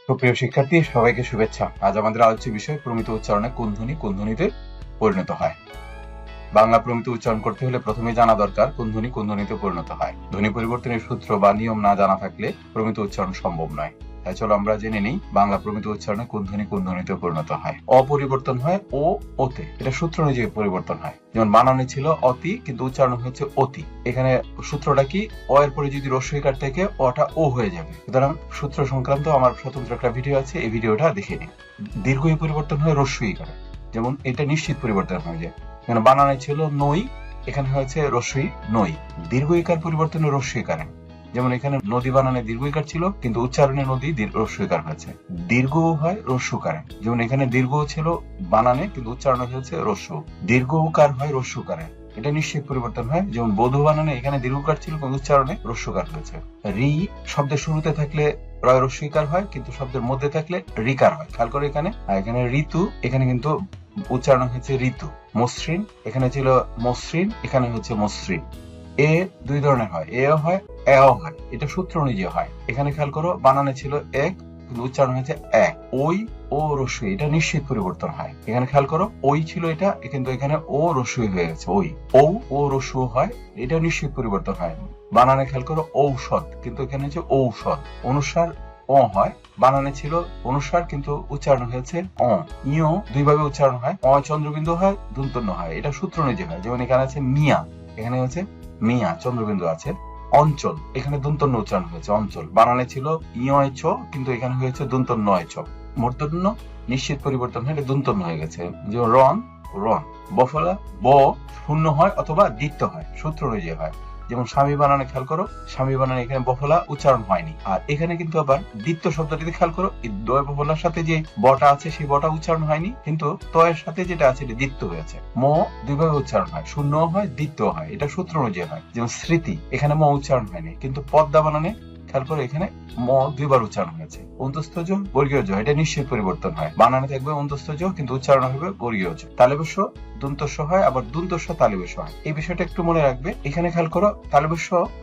সুপ্রিয় শিক্ষার্থী, সবাইকে শুভেচ্ছা। আজ আমাদের আলোচ্য বিষয় প্রমিত উচ্চারণে কোন ধ্বনি কোন ধ্বনিতে পরিণত হয়। বাংলা প্রমিত উচ্চারণ করতে হলে প্রথমে জানা দরকার কোন ধ্বনি কোন ধ্বনিতে পরিণত হয়। ধ্বনি পরিবর্তনের সূত্র বা নিয়ম না জানা থাকলে প্রমিত উচ্চারণ সম্ভব নয়। তাই চলো আমরা জেনে নিই বাংলা প্রমিত উচ্চারণে কোন ধ্বনি কোন ধ্বনিতে পরিণত হয়। অপরিবর্তন হয় ও ওতে, এটা সূত্র অনুযায়ী পরিবর্তন হয়। যেমন বানানে ছিল অতি, কিন্তু উচ্চারণ হচ্ছে অতি। এখানে সূত্রটা কি, অ এর পরে যদি রস্বইকার থেকে অটা ও হয়ে যাবে। সুতরাং সূত্র সংক্রান্ত আমার স্বতন্ত্র একটা ভিডিও আছে, এই ভিডিওটা দেখে নিন। দীর্ঘই পরিবর্তন হয় রস্বইকারে, যেমন এটা নিশ্চিত পরিবর্তন হয়ে যায়। এখানে বানানে ছিল নই, এখানে হয়েছে রস্বই নই। দীর্ঘইকার পরিবর্তন রস্বইকারে, যেমন এখানে নদী বানানে দীর্ঘইকার ছিল, কিন্তু উচ্চারণে নদী রস্বইকার হয়েছে। দীর্ঘ হয় রস্যকারে, যেমন এখানে দীর্ঘ ছিল বানানে, কিন্তু উচ্চারণে হয়েছে রস্য। দীর্ঘ উকার হয় রস্যকারে, এটা নিশ্চিত পরিবর্তন হয়। যেমন বধূ বানানে এখানে দীর্ঘকার ছিল, কিন্তু উচ্চারণে রস্যকার হয়েছে। রি শব্দের শুরুতে থাকলে রয় রস্বইকার হয়, কিন্তু শব্দের মধ্যে থাকলে রিকার হয়। খেয়াল করে এখানে এখানে ঋতু, এখানে কিন্তু উচ্চারণ হচ্ছে ঋতু। মসৃণ এখানে ছিল মসৃণ, এখানে হচ্ছে মসৃণ। এ দুই ধরনের হয়, এও হয় এও হয়, এটা সূত্র অনুযায়ী হয়। এখানে খেয়াল করো বানানে ছিল এক, কিন্তু উচ্চারণ হয়েছে এক। ওই ও রস্বই, এটা নিশ্চিত পরিবর্তন হয়। এখানে খেয়াল করো ওই ছিল এটা, কিন্তু এখানে ও রস্বই হয়ে গেছে ওই। ও রস্য হয়, এটা নিশ্চিত পরিবর্তন হয়। বানানে খেয়াল করো ঔষধ, কিন্তু এখানে হচ্ছে ঔষধ। অনুসার অ হয়, বানানে ছিল অনুসার, কিন্তু উচ্চারণ হয়েছে অ। ইও দুইভাবে উচ্চারণ হয়, অ চন্দ্রবিন্দু হয়, দন্তন্য হয়, এটা সূত্র অনুযায়ী হয়। যেমন এখানে আছে মিয়া, এখানে হচ্ছে মিয়া চন্দ্রবিন্দু আছে। অঞ্চল এখানে দন্তন্য উচ্চারণ হয়েছে অঞ্চল, বানানে ছিল ইয় চ, কিন্তু এখানে হয়েছে দন্তন্য চ। মূর্ধন্য নিশ্চিত পরিবর্তন হয়ে দন্তন্য হয়ে গেছে। যেমন রন রন। বফলা ব শূন্য হয় অথবা দ্বিত্ব হয়, সূত্র অনুযায়ী হয়। যেমন স্বামী বানানে খেয়াল করো, স্বামী বানানে এখানে বফলা উচ্চারণ হয়নি, আর এখানে কিন্তু আবার দ্বিত্ব শব্দটিতে খেয়াল করো, এই দয় বফলার সাথে যে বটা আছে সেই বটা উচ্চারণ হয়নি, কিন্তু তয়ের সাথে যেটা আছে এটা দ্বিত্ব হয়েছে। ম দুইভাবে উচ্চারণ হয়, শূন্য হয় দ্বিত্ব হয়, এটা সূত্র অনুযায়ী হয়। যেমন স্মৃতি এখানে ম উচ্চারণ হয়নি, কিন্তু পদ্মা বানানে খেয়াল করে এখানে ম দুইবার উচ্চারণ হয়েছে। অন্তস্থ জ বর্গীয় জ, এটা নিশ্চিত পরিবর্তন হয়। বানানে থাকবে অন্তস্থ জ, কিন্তু উচ্চারণ হবে বর্গীয় জ। তালব্য দন্তস্ব হয়, আবার দন্তস্ব তালব্য হয়, এই বিষয়টা একটু মনে রাখবে। এখানে খেয়াল করো তালব্য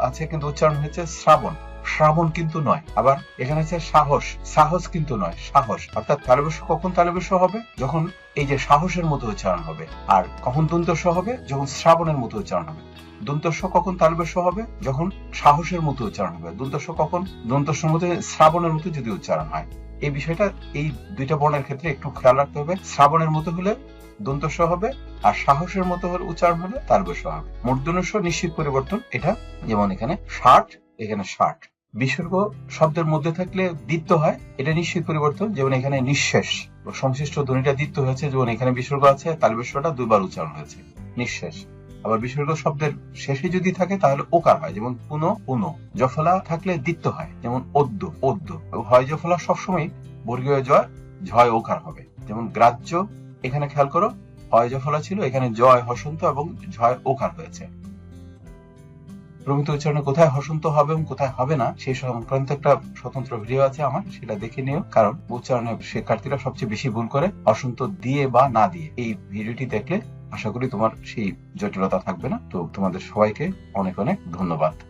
আছে, কিন্তু উচ্চারণ হয়েছে শ্রাবণ, শ্রাবণ কিন্তু নয়। আবার এখানে আছে সাহস, সাহস কিন্তু নয় সাহস। অর্থাৎ তালব্য কখন তালব্য হবে, যখন এই যে সাহসের মতো উচ্চারণ হবে। আর কখন দন্তস্ব হবে, যখন শ্রাবণের মতো উচ্চারণ হবে। দন্তস্ব কখন তালব্য হবে, যখন সাহসের মতো উচ্চারণ হবে। দন্তস্ব কখন, দন্তস্ব মতো শ্রাবণের মতো যদি উচ্চারণ হয়। এই বিষয়টা এই দুইটা বর্ণের ক্ষেত্রে একটু খেয়াল রাখতে হবে। শ্রাবণের মতো হলে দন্তস্ব হবে, আর সাহসের মতো হলে উচ্চারণ হলে তালব্য হবে। মূর্ধন্য নিশ্চিত পরিবর্তন এটা, যেমন এখানে 60, এখানে 60। বিসর্গ শব্দের মধ্যে থাকলে দ্বিত্ব হয়, এটা নিশ্চিত পরিবর্তন। যেমন এখানে নিঃশেষ, সংশ্লিষ্ট ধ্বনিটা দ্বিত্ব হয়েছে, যেমন এখানে বিসর্গ আছে, তালব্যটা দুইবার উচ্চারণ হয়েছে নিঃশেষ। আবার বিসর্গ শব্দের শেষে যদি থাকে তাহলে ওকার হয়, যেমন পুনো পুনো। জফলা থাকলে দ্বিত্ব হয়, যেমন অদ্য অদ্য। হয় জফলা সবসময় বর্গীয় জয়, ঝয় ওকার হবে। যেমন গ্রাহ্য এখানে খেয়াল করো হয় জফলা ছিল, এখানে জয় হসন্ত এবং ঝয় ওকার হয়েছে। প্রমিত উচ্চারণে কোথায় হসন্ত হবে এবং কোথায় হবে না সেই সংক্রান্ত একটা স্বতন্ত্র ভিডিও আছে আমার, সেটা দেখে নিও। কারণ উচ্চারণে শিক্ষার্থীরা সবচেয়ে বেশি ভুল করে হসন্ত দিয়ে বা না দিয়ে। এই ভিডিওটি দেখলে আশা করি তোমার সেই জটিলতা থাকবে না। তো তোমাদের সবাইকে অনেক অনেক ধন্যবাদ।